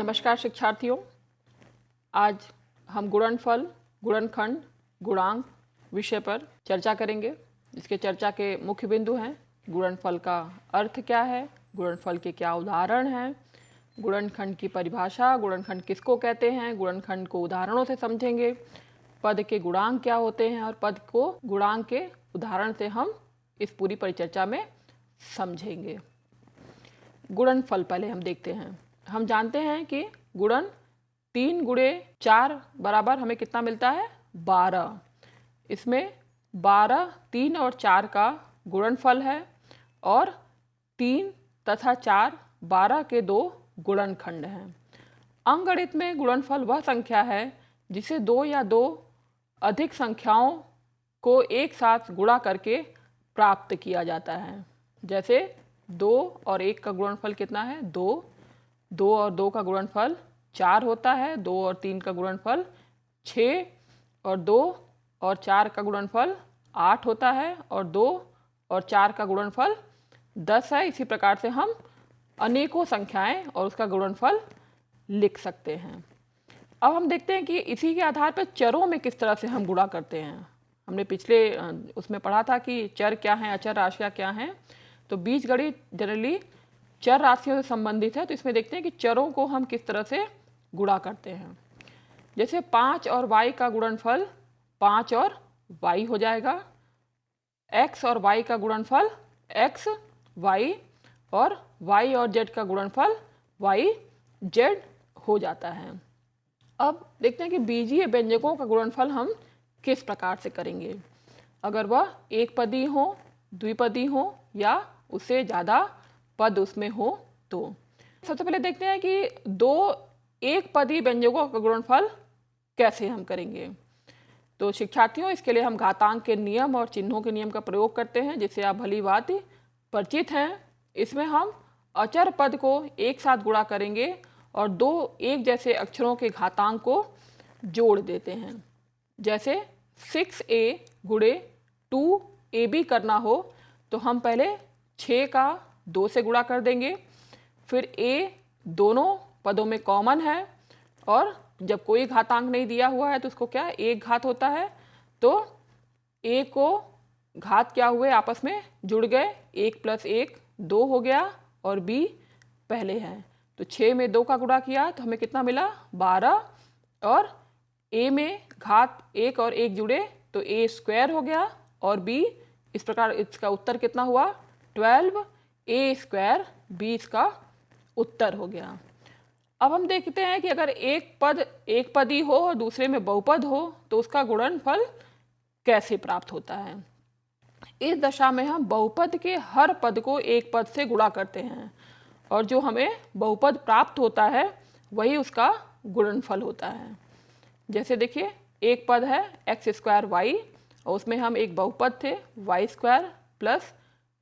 नमस्कार शिक्षार्थियों। आज हम गुणनफल, गुणनखंड, गुणांक विषय पर चर्चा करेंगे। इसके चर्चा के मुख्य बिंदु हैं गुणनफल का अर्थ क्या है, गुणनफल के क्या उदाहरण हैं, गुणनखंड की परिभाषा, गुणनखंड किसको कहते हैं, गुणनखंड को उदाहरणों से समझेंगे, पद के गुणांक क्या होते हैं और पद को गुणांक के उदाहरण से हम इस पूरी परिचर्चा में समझेंगे। गुणनफल पहले हम देखते हैं। हम जानते हैं कि गुणन 3 गुणे 4 बराबर हमें कितना मिलता है, 12। इसमें 12 3 और 4 का गुणनफल है और 3 तथा 4 12 के 2 गुणनखंड हैं। अंकगणित में गुणनफल वह संख्या है जिसे 2 या 2 अधिक संख्याओं को एक साथ गुणा करके प्राप्त किया जाता है। जैसे 2 और 1 का गुणनफल कितना है, 2। 2 और 2 का गुणनफल 4 होता है। 2 और 3 का गुणनफल 6 और 2 और 4 का गुणनफल 8 होता है और 2 और 4 का गुणनफल 10 है। इसी प्रकार से हम अनेकों संख्याएं और उसका गुणनफल लिख सकते हैं। अब हम देखते हैं कि इसी के आधार पर चरों में किस तरह से हम गुणा करते हैं। हमने पिछले उसमें पढ़ा था कि चर क्या हैं, अचर राशियाँ क्या हैं। तो बीजगणित जनरली चर राशियों से संबंधित है। तो इसमें देखते हैं कि चरों को हम किस तरह से गुणा करते हैं। जैसे 5 और y का गुणनफल 5 और y हो जाएगा। x और y का गुणनफल x y और y और z का गुणनफल y z हो जाता है। अब देखते हैं कि बीजीय व्यंजकों का गुणनफल हम किस प्रकार से करेंगे, अगर वह एक पदी हो, द्विपदी हो या उससे ज़्यादा पद उसमें हो तो। सबसे पहले देखते हैं कि 2 एक पदी व्यंजकों का गुणनफल कैसे हम करेंगे। तो शिक्षार्थियों, इसके लिए हम घातांक के नियम और चिन्हों के नियम का प्रयोग करते हैं, जिससे आप भली भांति परिचित हैं। इसमें हम अचर पद को एक साथ गुणा करेंगे और 2 एक जैसे अक्षरों के घातांक को जोड़ देते हैं। जैसे 6a गुणे 2ab करना हो तो हम पहले 6 का 2 से गुणा कर देंगे। फिर a दोनों पदों में कॉमन है और जब कोई घातांक नहीं दिया हुआ है तो उसको क्या एक घात होता है। तो a को घात क्या हुए, आपस में जुड़ गए, 1 + 1 2 हो गया और b पहले है। तो 6 में 2 का गुणा किया तो हमें कितना मिला, 12। और a में घात 1 और 1 जुड़े तो a स्क्वायर हो गया और b, इस प्रकार इसका उत्तर कितना हुआ, 12। a स्क्वायर b इसका उत्तर हो गया। अब हम देखते हैं कि अगर एक पद एक पदी हो और दूसरे में बहुपद हो तो उसका गुणनफल कैसे प्राप्त होता है। इस दशा में हम बहुपद के हर पद को एक पद से गुणा करते हैं और जो हमें बहुपद प्राप्त होता है वही उसका गुणनफल होता है। जैसे देखिए, एक पद है x² y और उसमें हम एक बहुपद थे y² +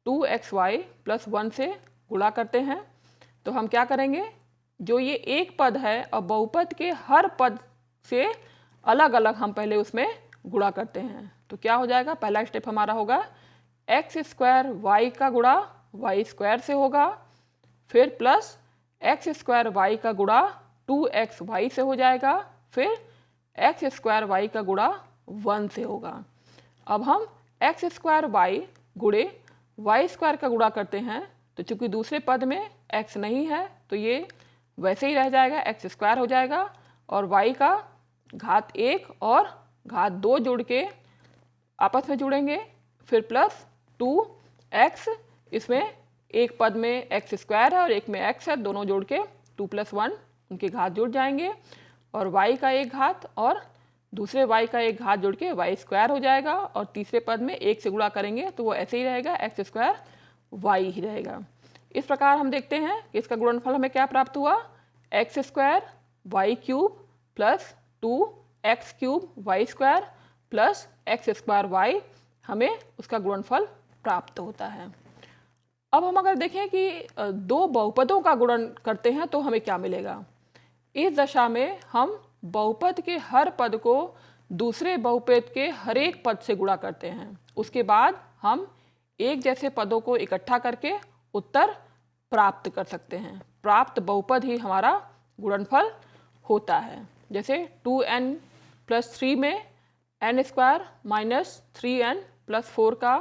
2xy + 1 से गुणा करते हैं। तो हम क्या करेंगे, जो ये एक पद है और बहुपद के हर पद से अलग अलग हम पहले उसमें गुणा करते हैं। तो क्या हो जाएगा, पहला स्टेप हमारा होगा x² y का गुणा y² से होगा, फिर प्लस x² y का गुणा 2xy से हो जाएगा, फिर x² y का गुणा 1 से होगा। अब हम x² y गुणे y² का गुणा करते हैं तो चूंकि दूसरे पद में x नहीं है तो ये वैसे ही रह जाएगा, x² हो जाएगा और y का घात 1 और घात 2 जोड़ के आपस में जुड़ेंगे, फिर प्लस 2x, इसमें एक पद में x² है और एक में x है, दोनों जोड़ के 2 + 1 उनके घात जुड़ जाएंगे और y का एक घात और दूसरे y का एक घात जोड़ के y² हो जाएगा और तीसरे पद में 1 से गुणा करेंगे तो वो ऐसे ही रहेगा, x² y ही रहेगा। इस प्रकार हम देखते हैं कि इसका गुणनफल हमें क्या प्राप्त हुआ, x² y³ + 2x³ y² + x² y, हमें उसका गुणनफल प्राप्त होता है। अब हम अगर देखें कि 2 बहुपदों का गुणन करते हैं तो हमें क्या मिलेगा। इस दशा में हम बहुपद के हर पद को दूसरे बहुपद के हर एक पद से गुणा करते हैं। उसके बाद हम एक जैसे पदों को इकट्ठा करके उत्तर प्राप्त कर सकते हैं। प्राप्त बहुपद ही हमारा गुणनफल होता है। जैसे 2n+3 में n² माइनस 3n+4 का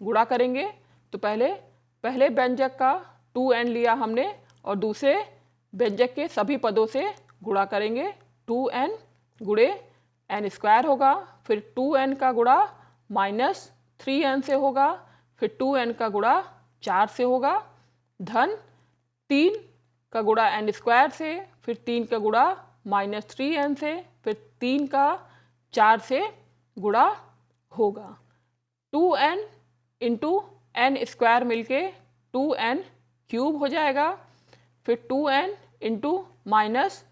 गुणा करेंगे तो पहले व्यंजक का 2n लिया हमने और दूसरे व्यंजक के सभी पदों से गुणा करेंगे। 2n गुणे n² होगा, फिर 2n का गुणा माइनस 3n से होगा, फिर 2n का गुणा 4 से होगा, धन 3 का गुणा n² से, फिर 3 का गुणा माइनस 3n से, फिर 3 का 4 से गुणा होगा। 2n इंटू n² मिलके 2n³ हो जाएगा, फिर 2n into minus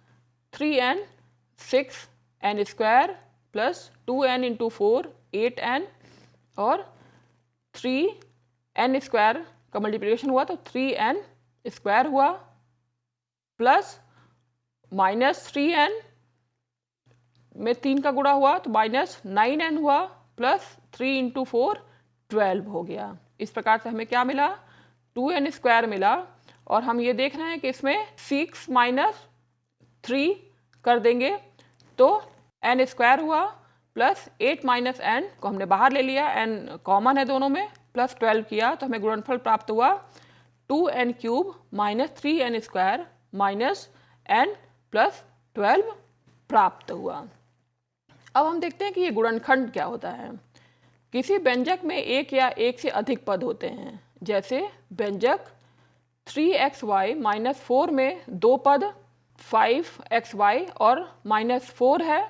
3n 6n² plus 2n into 4 8n और 3n² का मल्टीप्लिकेशन हुआ तो 3n² हुआ, प्लस माइनस 3n में 3 का गुणा हुआ तो माइनस 9n हुआ, प्लस 3 इंटू 4 12 हो गया। इस प्रकार से हमें क्या मिला, 2n² मिला। और हम ये देख रहे हैं कि इसमें 6 माइनस 3 कर देंगे तो n² हुआ, प्लस 8 माइनस n को हमने बाहर ले लिया, n कॉमन है दोनों में, प्लस 12 किया तो हमें गुणनफल प्राप्त हुआ 2n³ minus 3n² minus n plus 12 प्राप्त हुआ। अब हम देखते हैं कि ये गुणनखंड क्या होता है। किसी व्यंजक में एक या एक से अधिक पद होते हैं। जैसे व्यंजक 3xy माइनस 4 में दो पद 5xy और माइनस 4 है।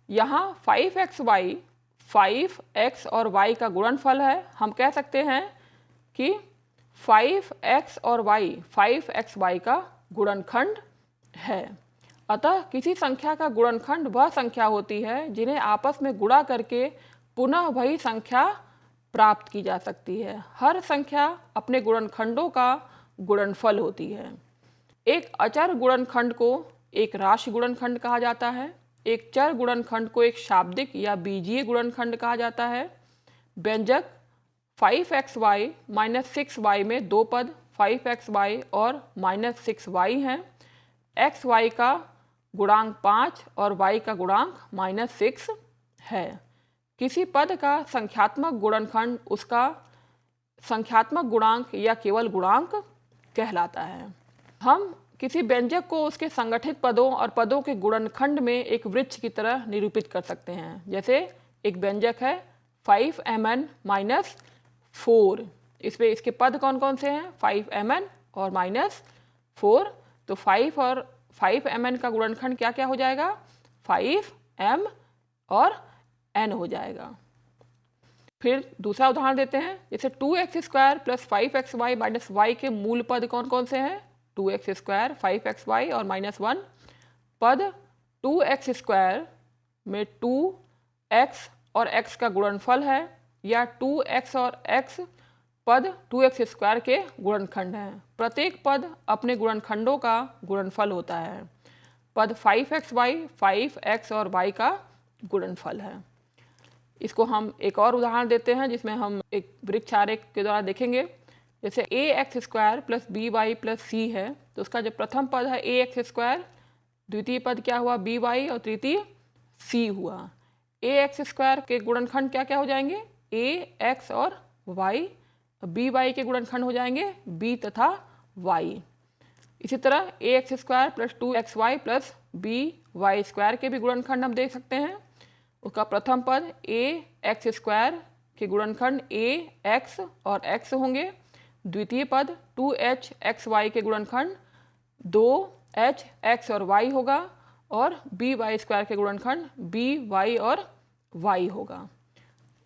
यहाँ 5xy 5x और y का गुणनफल है। हम कह सकते हैं कि 5x और y 5xy का गुणनखंड है। अतः किसी संख्या का गुणनखंड वह संख्या होती है जिन्हें आपस में गुणा करके पुनः वही संख्या प्राप्त की जा सकती है। हर संख्या अपने गुणनखंडों का गुणनफल होती है। एक अचर गुणनखंड को एक राशि गुणनखंड कहा जाता है। एक चर गुणनखंड को एक शाब्दिक या बीजीय गुणनखंड कहा जाता है। व्यंजक 5xy माइनस 6y में दो पद 5xy और माइनस 6y हैं। xy का गुणांक 5 और y का गुणांक माइनस 6 है। किसी पद का संख्यात्मक गुणनखंड उसका संख्यात्मक गुणांक या केवल गुणांक कहलाता है। हम किसी व्यंजक को उसके संगठित पदों और पदों के गुणनखंड में एक वृक्ष की तरह निरूपित कर सकते हैं। जैसे एक व्यंजक है 5mn माइनस 4, इसमें इसके पद कौन कौन से हैं, 5mn और माइनस 4। तो 5 और 5mn का गुणनखंड क्या क्या हो जाएगा, 5m और n हो जाएगा। फिर दूसरा उदाहरण देते हैं। जैसे 2x² plus 5xy minus y के मूल पद कौन कौन से हैं, 2x², 5xy और माइनस 1। पद 2x² में 2x और x का गुणनफल है, या 2x और x पद 2x² के गुणनखंड हैं। प्रत्येक पद अपने गुणनखंडों का गुणनफल होता है। पद 5xy 5x और y का गुणनफल है। इसको हम एक और उदाहरण देते हैं जिसमें हम एक वृक्ष आरेख के द्वारा देखेंगे। जैसे ax² plus by plus c है, तो उसका जो प्रथम पद है ax², द्वितीय पद क्या हुआ by और तृतीय c हुआ। ax² के गुणनखंड क्या क्या हो जाएंगे, ax और y। by के गुणनखंड हो जाएंगे b तथा y। इसी तरह ax² plus 2xy plus by² के भी गुणनखंड हम देख सकते हैं। उसका प्रथम पद ax² के गुणनखंड ax और x होंगे। द्वितीय पद 2hxy के गुणनखंड 2hx और y होगा, और by² के गुणनखंड by और y होगा।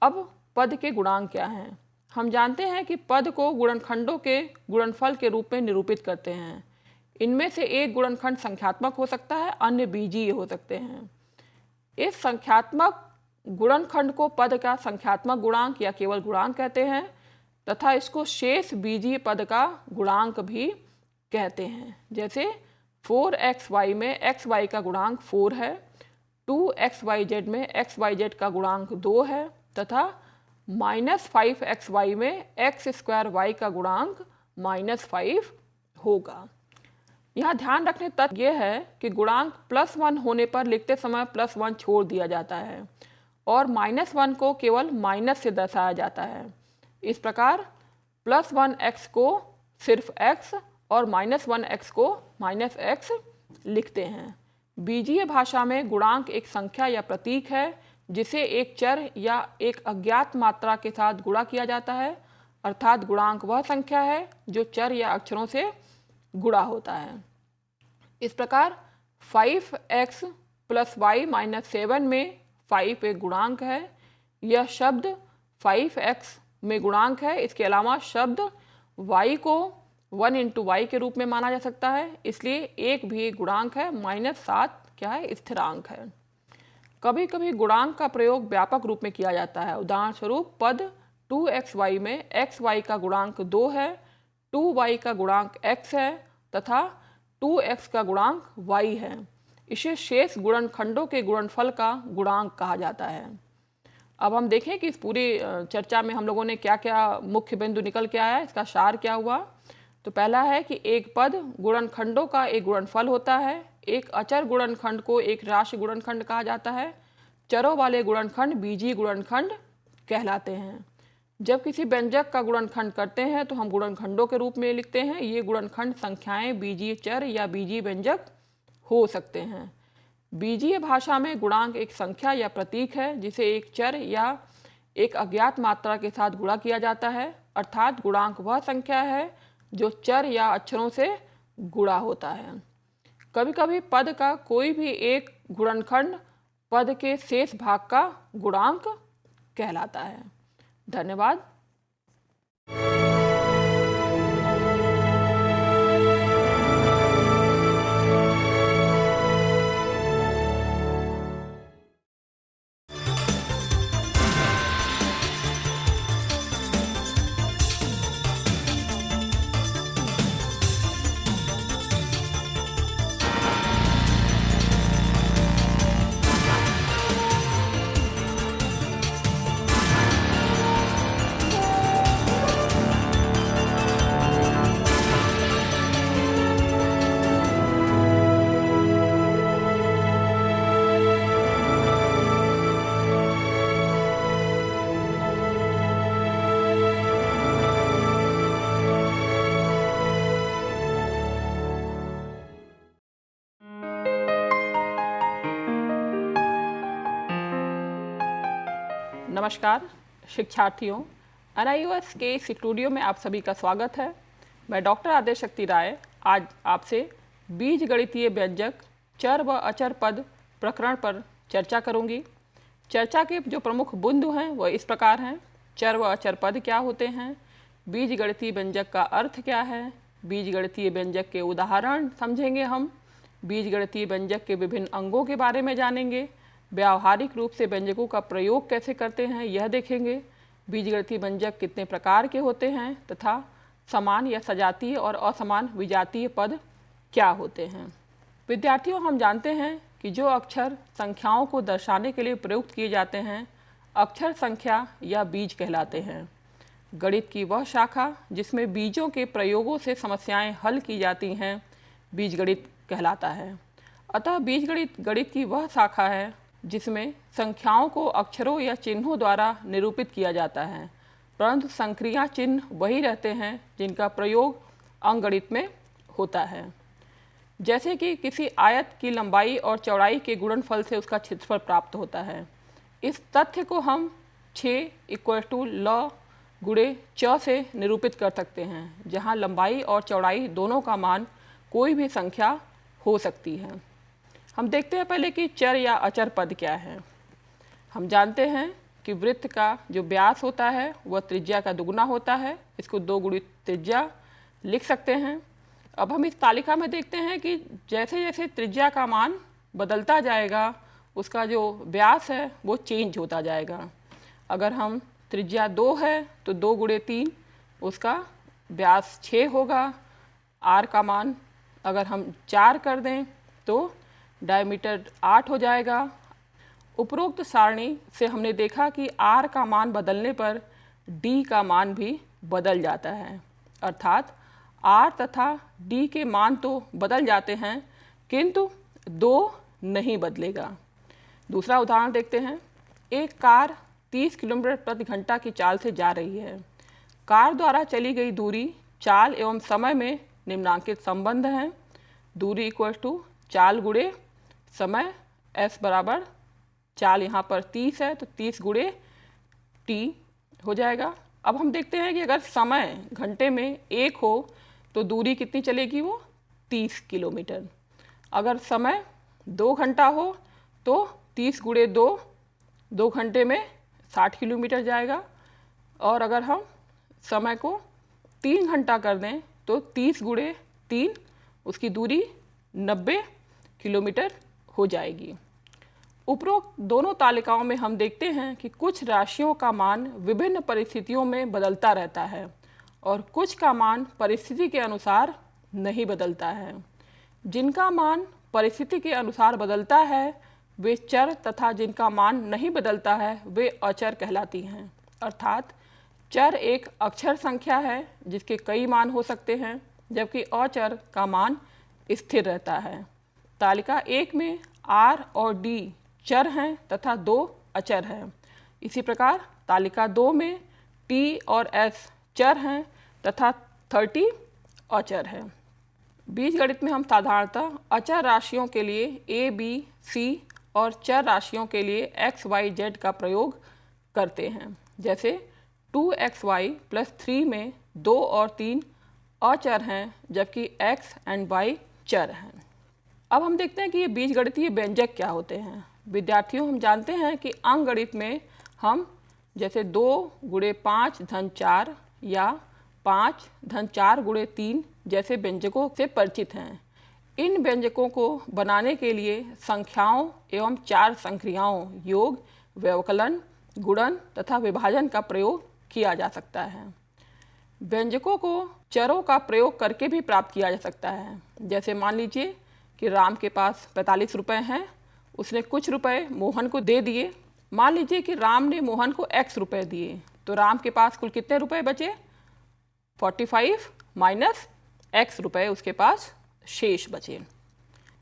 अब पद के गुणांक क्या हैं। हम जानते हैं कि पद को गुणनखंडों के गुणनफल के रूप में निरूपित करते हैं। इनमें से एक गुणनखंड संख्यात्मक हो सकता है, अन्य बीजीय हो सकते हैं। इस संख्यात्मक गुणनखंड को पद का संख्यात्मक गुणांक या केवल गुणांक कहते हैं, तथा इसको शेष बीजीय पद का गुणांक भी कहते हैं। जैसे 4xy में xy का गुणांक 4 है, 2xyz में xyz का गुणांक 2 है, तथा -5xy में x² y का गुणांक -5 होगा। यहाँ ध्यान रखने तथ्य यह है कि गुणांक +1 होने पर लिखते समय +1 छोड़ दिया जाता है और -1 को केवल माइनस से दर्शाया जाता है। इस प्रकार +1x को सिर्फ x और -1x को -x लिखते हैं। बीजीय भाषा में गुणांक एक संख्या या प्रतीक है जिसे एक चर या एक अज्ञात मात्रा के साथ गुणा किया जाता है, अर्थात गुणांक वह संख्या है जो चर या अक्षरों से गुणा होता है। इस प्रकार 5x + y - 7 में 5 एक गुणांक है। यह शब्द 5x में गुणांक है। इसके अलावा शब्द y को 1 × y के रूप में माना जा सकता है, इसलिए एक भी गुणांक है। -7 क्या है? स्थिरांक है। कभी कभी गुणांक का प्रयोग व्यापक रूप में किया जाता है। उदाहरण स्वरूप पद 2xy में xy का गुणांक 2 है, 2y का गुणांक x है तथा 2x का गुणांक y है। इसे शेष गुणनखंडों के गुणनफल का गुणांक कहा जाता है। अब हम देखें कि इस पूरी चर्चा में हम लोगों ने क्या क्या मुख्य बिंदु निकल के आया, इसका सार क्या हुआ। तो पहला है कि एक पद गुणनखंडों का एक गुणनफल होता है। एक अचर गुणनखंड को एक राशि गुणनखंड कहा जाता है। चरों वाले गुणनखंड बीजीय गुणनखंड कहलाते हैं। जब किसी व्यंजक का गुणनखंड करते हैं तो हम गुणनखंडों के रूप में लिखते हैं। ये गुणनखंड संख्याएं बीजीय चर या बीजीय व्यंजक हो सकते हैं। बीजीय भाषा में गुणांक एक संख्या या प्रतीक है जिसे एक चर या एक अज्ञात मात्रा के साथ गुणा किया जाता है, अर्थात गुणांक वह संख्या है जो चर या अक्षरों से गुणा होता है। कभी कभी पद का कोई भी एक गुणनखंड पद के शेष भाग का गुणांक कहलाता है। धन्यवाद। नमस्कार शिक्षार्थियों, NIOS के स्टूडियो में आप सभी का स्वागत है। मैं डॉक्टर आदेश शक्ति राय आज आपसे बीजगणितीय व्यंजक चर व अचर पद प्रकरण पर चर्चा करूंगी। चर्चा के जो प्रमुख बिंदु हैं वह इस प्रकार हैं। चर व अचर पद क्या होते हैं, बीजगणितीय व्यंजक का अर्थ क्या है, बीजगणितीय व्यंजक के उदाहरण समझेंगे हम, बीजगणितीय व्यंजक के विभिन्न अंगों के बारे में जानेंगे, व्यावहारिक रूप से व्यंजकों का प्रयोग कैसे करते हैं यह देखेंगे, बीजगणितीय व्यंजक कितने प्रकार के होते हैं तथा समान या सजातीय और असमान विजातीय पद क्या होते हैं। विद्यार्थियों, हम जानते हैं कि जो अक्षर संख्याओं को दर्शाने के लिए प्रयुक्त किए जाते हैं अक्षर संख्या या बीज कहलाते हैं। गणित की वह शाखा जिसमें बीजों के प्रयोगों से समस्याएं हल की जाती हैं बीजगणित कहलाता है। अतः बीजगणित गणित की वह शाखा है जिसमें संख्याओं को अक्षरों या चिन्हों द्वारा निरूपित किया जाता है, परंतु संक्रिया चिन्ह वही रहते हैं जिनका प्रयोग अंकगणित में होता है। जैसे कि किसी आयत की लंबाई और चौड़ाई के गुणनफल से उसका क्षेत्रफल प्राप्त होता है। इस तथ्य को हम 6 = ल गुणे च से निरूपित कर सकते हैं, जहाँ लंबाई और चौड़ाई दोनों का मान कोई भी संख्या हो सकती है। हम देखते हैं पहले कि चर या अचर पद क्या है। हम जानते हैं कि वृत्त का जो व्यास होता है वह त्रिज्या का दुगुना होता है। इसको 2 गुणित त्रिज्या लिख सकते हैं। अब हम इस तालिका में देखते हैं कि जैसे जैसे त्रिज्या का मान बदलता जाएगा उसका जो व्यास है वो चेंज होता जाएगा। अगर हम त्रिज्या 2 है तो 2 गुणे 3 उसका व्यास 6 होगा। आर का मान अगर हम 4 कर दें तो डायमीटर 8 हो जाएगा। उपरोक्त सारणी से हमने देखा कि आर का मान बदलने पर डी का मान भी बदल जाता है, अर्थात R तथा D के मान तो बदल जाते हैं किंतु 2 नहीं बदलेगा। दूसरा उदाहरण देखते हैं। एक कार 30 किलोमीटर प्रति घंटा की चाल से जा रही है। कार द्वारा चली गई दूरी चाल एवं समय में निम्नांकित संबंध हैं। दूरी इक्वल टू चाल गुणे समय, s बराबर चाल यहाँ पर 30 है तो 30 गुणे t हो जाएगा। अब हम देखते हैं कि अगर समय घंटे में 1 हो तो दूरी कितनी चलेगी, वो 30 किलोमीटर। अगर समय 2 घंटा हो तो 30 गुणे 2 घंटे में 60 किलोमीटर जाएगा। और अगर हम समय को 3 घंटा कर दें तो 30 गुणे 3 उसकी दूरी 90 किलोमीटर हो जाएगी। उपरोक्त दोनों तालिकाओं में हम देखते हैं कि कुछ राशियों का मान विभिन्न परिस्थितियों में बदलता रहता है और कुछ का मान परिस्थिति के अनुसार नहीं बदलता है। जिनका मान परिस्थिति के अनुसार बदलता है वे चर तथा जिनका मान नहीं बदलता है वे अचर कहलाती हैं। अर्थात चर एक अक्षर संख्या है जिसके कई मान हो सकते हैं, जबकि अचर का मान स्थिर रहता है। तालिका 1 में R और D चर हैं तथा 2 अचर हैं। इसी प्रकार तालिका 2 में T और S चर हैं तथा 30 अचर हैं। बीजगणित में हम साधारणतः अचर राशियों के लिए A, B, C और चर राशियों के लिए x, y, z का प्रयोग करते हैं। जैसे 2xy + 3 में 2 और 3 अचर हैं जबकि x और y चर हैं। अब हम देखते हैं कि ये बीजगणितीय व्यंजक क्या होते हैं। विद्यार्थियों, हम जानते हैं कि अंकगणित में हम जैसे 2 गुणे 5 धन 4 या 5 धन 4 गुणे 3 जैसे व्यंजकों से परिचित हैं। इन व्यंजकों को बनाने के लिए संख्याओं एवं 4 संक्रियाओं योग, व्यवकलन, गुणन तथा विभाजन का प्रयोग किया जा सकता है। व्यंजकों को चरों का प्रयोग करके भी प्राप्त किया जा सकता है। जैसे मान लीजिए कि राम के पास 45 रुपये हैं, उसने कुछ रुपए मोहन को दे दिए। मान लीजिए कि राम ने मोहन को x रुपए दिए तो राम के पास कुल कितने रुपए बचे, 45 माइनस x रुपए उसके पास शेष बचे।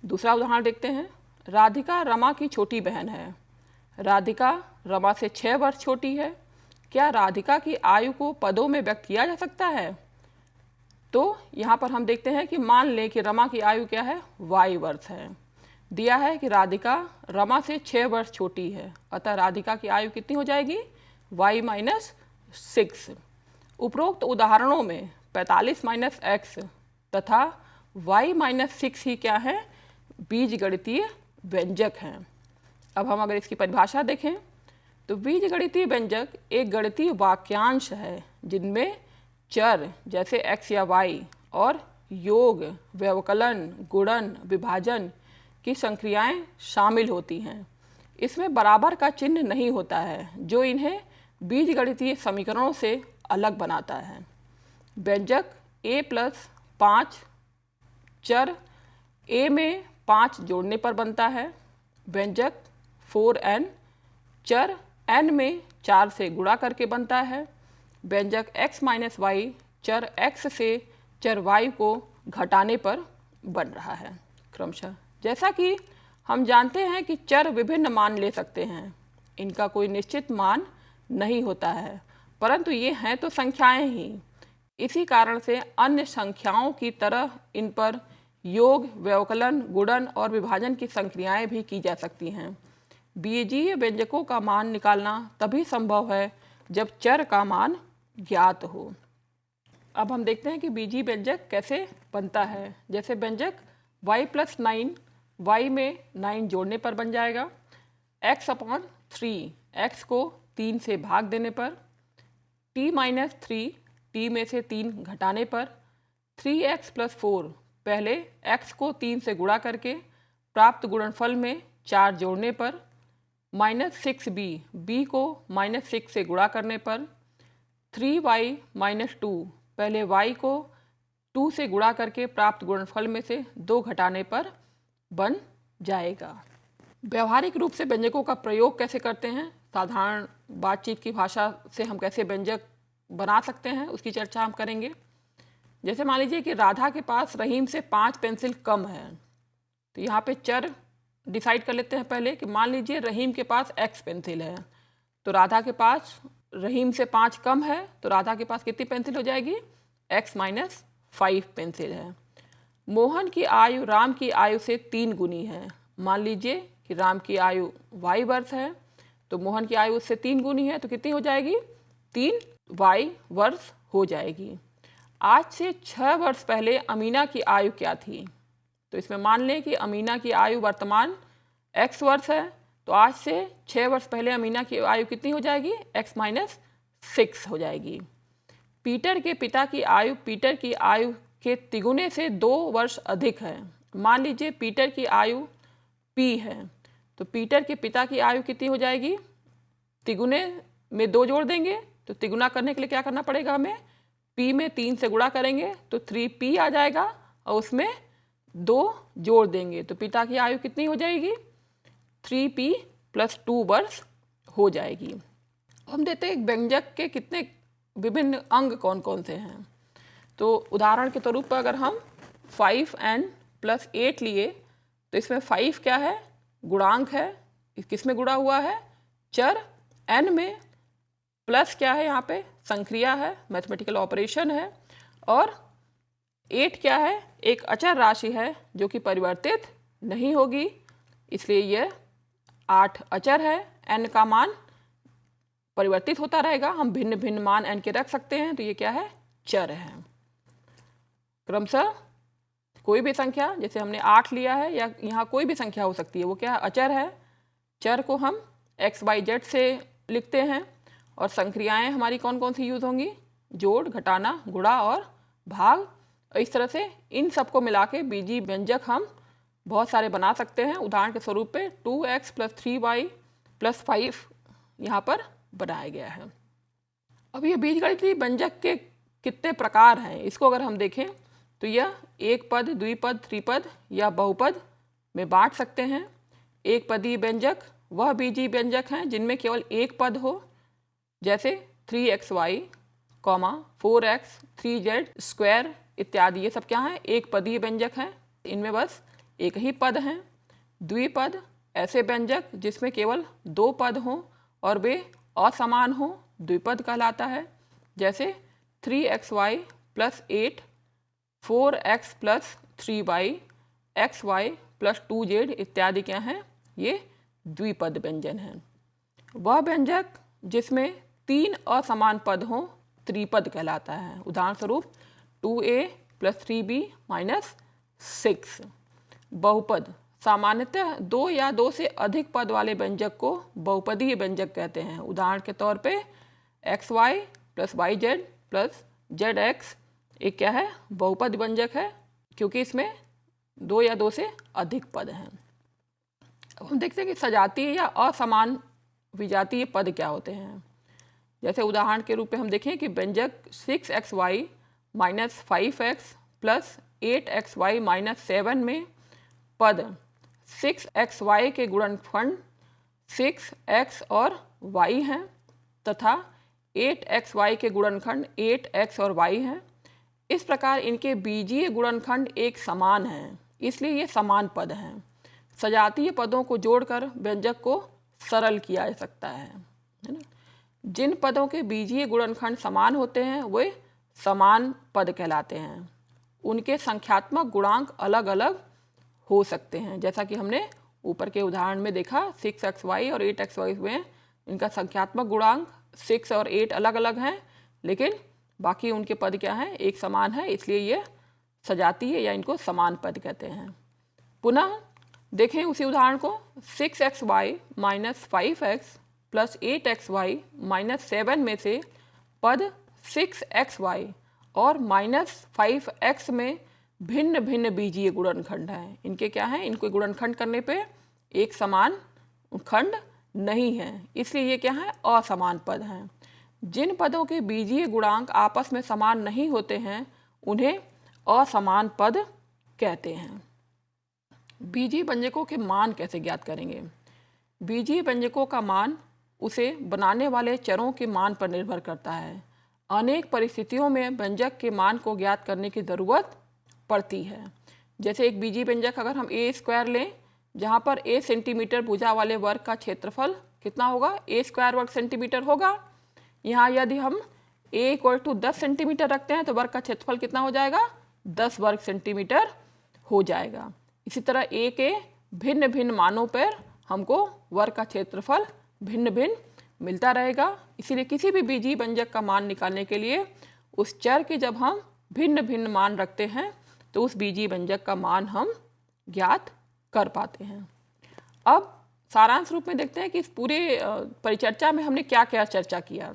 दूसरा उदाहरण देखते हैं। राधिका रमा की छोटी बहन है। राधिका रमा से 6 वर्ष छोटी है। क्या राधिका की आयु को पदों में व्यक्त किया जा सकता है? तो यहाँ पर हम देखते हैं कि मान लें कि रमा की आयु क्या है, y वर्ष है। दिया है कि राधिका रमा से 6 वर्ष छोटी है, अतः राधिका की आयु कितनी हो जाएगी, y माइनस 6। उपरोक्त उदाहरणों में 45 माइनस x तथा y माइनस 6 ही क्या है, बीजगणितीय व्यंजक हैं। अब हम अगर इसकी परिभाषा देखें तो बीजगणितीय व्यंजक एक गणितीय वाक्यांश है जिनमें चर जैसे x या y और योग, व्यवकलन, गुणन, विभाजन की संक्रियाएं शामिल होती हैं। इसमें बराबर का चिन्ह नहीं होता है जो इन्हें बीजगणितीय समीकरणों से अलग बनाता है। व्यंजक a + 5 चर a में 5 जोड़ने पर बनता है। व्यंजक 4n चर n में 4 से गुणा करके बनता है। व्यंजक x माइनस y चर x से चर y को घटाने पर बन रहा है क्रमशः। जैसा कि हम जानते हैं कि चर विभिन्न मान ले सकते हैं, इनका कोई निश्चित मान नहीं होता है, परंतु ये हैं तो संख्याएं ही। इसी कारण से अन्य संख्याओं की तरह इन पर योग, व्यवकलन, गुणन और विभाजन की संक्रियाएं भी की जा सकती हैं। बीजीय व्यंजकों का मान निकालना तभी संभव है जब चर का मान ज्ञात हो। अब हम देखते हैं कि बीजीय व्यंजक कैसे बनता है। जैसे व्यंजक y + 9 y में 9 जोड़ने पर बन जाएगा। x/3 x को 3 से भाग देने पर, t - 3 t में से 3 घटाने पर, 3x + 4 पहले x को 3 से गुणा करके प्राप्त गुणनफल में 4 जोड़ने पर, -6b b को -6 से गुणा करने पर, 3y - 2 पहले y को 2 से गुणा करके प्राप्त गुणनफल में से 2 घटाने पर बन जाएगा। व्यवहारिक रूप से व्यंजकों का प्रयोग कैसे करते हैं, साधारण बातचीत की भाषा से हम कैसे व्यंजक बना सकते हैं, उसकी चर्चा हम करेंगे। जैसे मान लीजिए कि राधा के पास रहीम से 5 पेंसिल कम है, तो यहाँ पे चर डिसाइड कर लेते हैं पहले कि मान लीजिए रहीम के पास x पेंसिल है, तो राधा के पास रहीम से 5 कम है, तो राधा के पास कितनी पेंसिल हो जाएगी? x माइनस 5 पेंसिल है। मोहन की आयु राम की आयु से 3 गुनी है। मान लीजिए कि राम की आयु y वर्ष है, तो मोहन की आयु उससे 3 गुनी है, तो कितनी हो जाएगी? 3y वर्ष हो जाएगी। आज से 6 वर्ष पहले अमीना की आयु क्या थी? तो इसमें मान लें कि अमीना की आयु वर्तमान x वर्ष है, तो आज से 6 वर्ष पहले अमीना की आयु कितनी हो जाएगी? x माइनस 6 हो जाएगी। पीटर के पिता की आयु पीटर की आयु के तिगुने से 2 वर्ष अधिक है। मान लीजिए पीटर की आयु p है, तो पीटर के पिता की आयु कितनी हो जाएगी? तिगुने में 2 जोड़ देंगे, तो तिगुना करने के लिए क्या करना पड़ेगा हमें? p में 3 से गुणा करेंगे तो 3p आ जाएगा और उसमें 2 जोड़ देंगे, तो पिता की आयु कितनी हो जाएगी? 3p + 2 वर्ष हो जाएगी। हम देते हैं व्यंजक के कितने विभिन्न अंग कौन कौन से हैं। तो उदाहरण के तौर पर अगर हम 5n + 8 लिए, तो इसमें 5 क्या है? गुणांक है। किस में गुणा हुआ है? चर n में। प्लस क्या है? यहाँ पे संक्रिया है, मैथमेटिकल ऑपरेशन है। और 8 क्या है? एक अचर राशि है जो कि परिवर्तित नहीं होगी, इसलिए यह 8 अचर है। n का मान परिवर्तित होता रहेगा, हम भिन्न भिन्न मान n के रख सकते हैं, तो ये क्या है? चर है। क्रमशः कोई भी संख्या, जैसे हमने 8 लिया है या यहाँ कोई भी संख्या हो सकती है, वो क्या है? अचर है। चर को हम x, y, z से लिखते हैं और संक्रियाएं हमारी कौन कौन सी यूज़ होंगी? जोड़, घटाना, गुणा और भाग। और इस तरह से इन सबको मिला के बीजीय व्यंजक हम बहुत सारे बना सकते हैं। उदाहरण के स्वरूप पे 2x + 3y + 5 यहाँ पर बनाया गया है। अब ये बीजगणितीय व्यंजक के कितने प्रकार हैं, इसको अगर हम देखें तो यह एक पद, द्विपद, त्रिपद या बहुपद में बांट सकते हैं। एक पदीय व्यंजक वह बीजीय व्यंजक हैं जिनमें केवल एक पद हो, जैसे 3xy, 4x, 3z² इत्यादि। ये सब क्या है? एक पदीय व्यंजक हैं, इनमें बस एक ही पद हैं। द्विपद ऐसे व्यंजक जिसमें केवल 2 पद हों और वे असमान हों, द्विपद कहलाता है। जैसे 3xy + 8, 4x + 3y, xy + 2z इत्यादि क्या हैं? ये द्विपद व्यंजन हैं। वह व्यंजक जिसमें 3 असमान पद हों त्रिपद कहलाता है। उदाहरण स्वरूप 2a + 3b - 6। बहुपद सामान्यतः 2 या 2 से अधिक पद वाले व्यंजक को बहुपदीय व्यंजक कहते हैं। उदाहरण के तौर पे xy + yz + zx एक क्या है? बहुपद व्यंजक है, क्योंकि इसमें 2 या 2 से अधिक पद हैं। अब हम देखते हैं कि सजातीय या असमान विजातीय पद क्या होते हैं। जैसे उदाहरण के रूप में हम देखें कि व्यंजक 6xy - 5x + 8xy - 7 में पद 6xy के गुणनखंड 6x और y हैं तथा 8xy के गुणनखंड 8x और y हैं। इस प्रकार इनके बीजीय गुणनखंड एक समान हैं, इसलिए ये समान पद हैं। सजातीय पदों को जोड़कर व्यंजक को सरल किया जा सकता है ना। जिन पदों के बीजीय गुणनखंड समान होते हैं वे समान पद कहलाते हैं। उनके संख्यात्मक गुणांक अलग अलग हो सकते हैं, जैसा कि हमने ऊपर के उदाहरण में देखा। 6xy और 8xy में इनका संख्यात्मक गुणांक 6 और 8 अलग अलग हैं, लेकिन बाकी उनके पद क्या हैं? एक समान है, इसलिए ये सजातीय या इनको समान पद कहते हैं। पुनः देखें उसी उदाहरण को। 6xy - 5x + 8xy - 7 में से पद 6xy और -5x में भिन्न भिन्न बीजीय गुणनखंड हैं। इनके क्या हैं? इनको गुणनखंड करने पे एक समान खंड नहीं है, इसलिए ये क्या है? असमान पद हैं। जिन पदों के बीजीय गुणांक आपस में समान नहीं होते हैं उन्हें असमान पद कहते हैं। बीजीय व्यंजकों के मान कैसे ज्ञात करेंगे? बीजीय व्यंजकों का मान उसे बनाने वाले चरों के मान पर निर्भर करता है। अनेक परिस्थितियों में व्यंजक के मान को ज्ञात करने की ज़रूरत पड़ती है। जैसे एक बीजीय व्यंजक अगर हम ए स्क्वायर लें, जहाँ पर ए सेंटीमीटर भुजा वाले वर्ग का क्षेत्रफल कितना होगा, ए स्क्वायर वर्ग सेंटीमीटर होगा। यहाँ यदि हम ए इक्वल टू 10 सेंटीमीटर रखते हैं तो वर्ग का क्षेत्रफल कितना हो जाएगा, 10 वर्ग सेंटीमीटर हो जाएगा। इसी तरह ए के भिन्न भिन्न मानों पर हमको वर्ग का क्षेत्रफल भिन्न भिन्न मिलता रहेगा। इसीलिए किसी भी बीजीय व्यंजक का मान निकालने के लिए उस चर के जब हम भिन्न भिन्न मान रखते हैं तो उस बीजीय व्यंजक का मान हम ज्ञात कर पाते हैं। अब सारांश रूप में देखते हैं कि इस पूरे परिचर्चा में हमने क्या क्या चर्चा किया।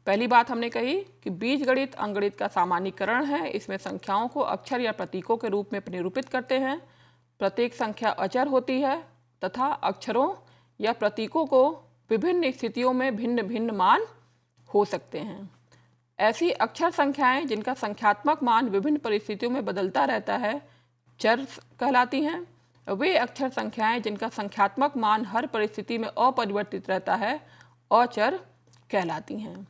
पहली बात हमने कही कि बीजगणित अंकगणित का सामान्यीकरण है। इसमें संख्याओं को अक्षर या प्रतीकों के रूप में निरूपित करते हैं। प्रत्येक संख्या अचर होती है तथा अक्षरों या प्रतीकों को विभिन्न स्थितियों में भिन्न भिन्न मान हो सकते हैं। ऐसी अक्षर संख्याएं जिनका संख्यात्मक मान विभिन्न परिस्थितियों में बदलता रहता है चर कहलाती हैं। वे अक्षर संख्याएं जिनका संख्यात्मक मान हर परिस्थिति में अपरिवर्तित रहता है अचर कहलाती हैं।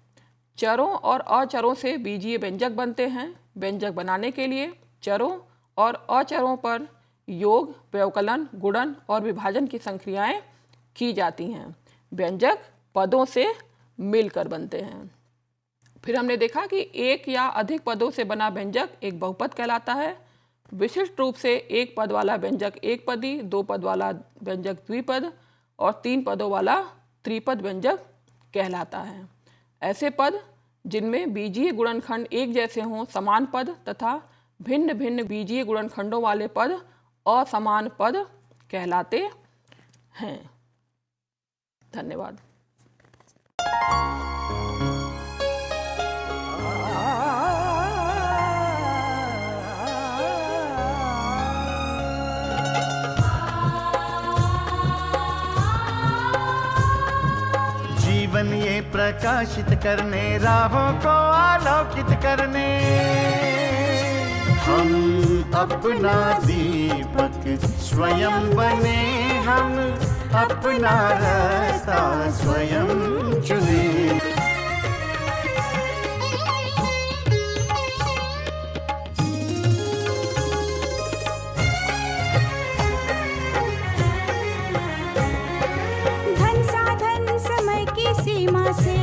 चरों और अचरों से बीजीय व्यंजक बनते हैं। व्यंजक बनाने के लिए चरों और अचरों पर योग, व्यवकलन, गुणन और विभाजन की संक्रियाएं की जाती हैं। व्यंजक पदों से मिलकर बनते हैं। फिर हमने देखा कि एक या अधिक पदों से बना व्यंजक एक बहुपद कहलाता है। विशिष्ट रूप से एक पद वाला व्यंजक एक पदी, दो पद वाला व्यंजक द्विपद और तीन पदों वाला त्रिपद व्यंजक कहलाता है। ऐसे पद जिनमें बीजीय गुणनखंड एक जैसे हों समान पद तथा भिन्न भिन्न बीजीय गुणनखंडों वाले पद असमान पद कहलाते हैं। धन्यवाद। जीवन ये प्रकाशित करने, राहों को आलोकित करने, हम अपना दीपक स्वयं बने, हम अपना रास्ता स्वयं चुने। धन साधन समय की सीमा से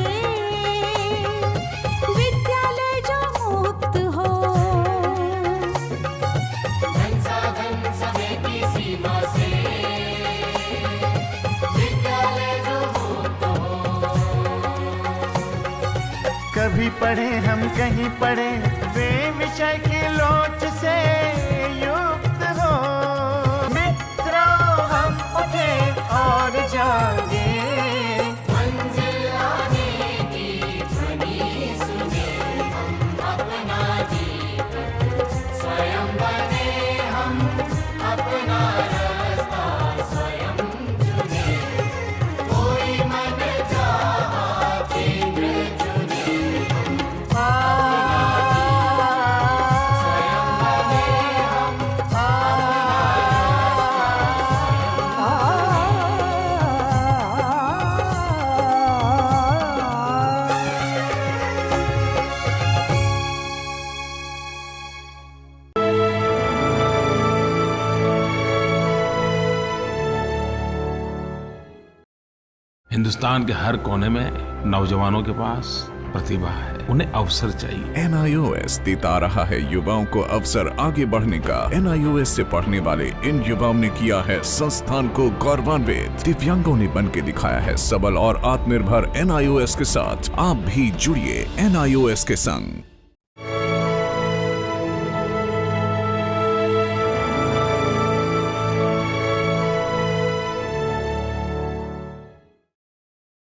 विद्यालय जो मुक्त हो, धन साधन समय की सीमा से विद्यालय जो मुक्त हो। कभी पढ़े हम कहीं पढ़े, वे विषय की लोच से युक्त हो। मित्रों हम उठे और जागे, मंजिल आने की ध्वनि सुने, हम अपना दीपक स्वयं बने, हम अपना रास्ता स्वयं चुने। कोई मन चाहा केंद्र चुने, स्वयं बने, हम हिंदुस्तान के हर कोने में नौजवानों के पास प्रतिभा है, उन्हें अवसर चाहिए। NIOS देता रहा है युवाओं को अवसर आगे बढ़ने का। NIOS से पढ़ने वाले इन युवाओं ने किया है संस्थान को गौरवान्वित। दिव्यांगों ने बन के दिखाया है सबल और आत्मनिर्भर। NIOS के साथ आप भी जुड़िए NIOS के संग।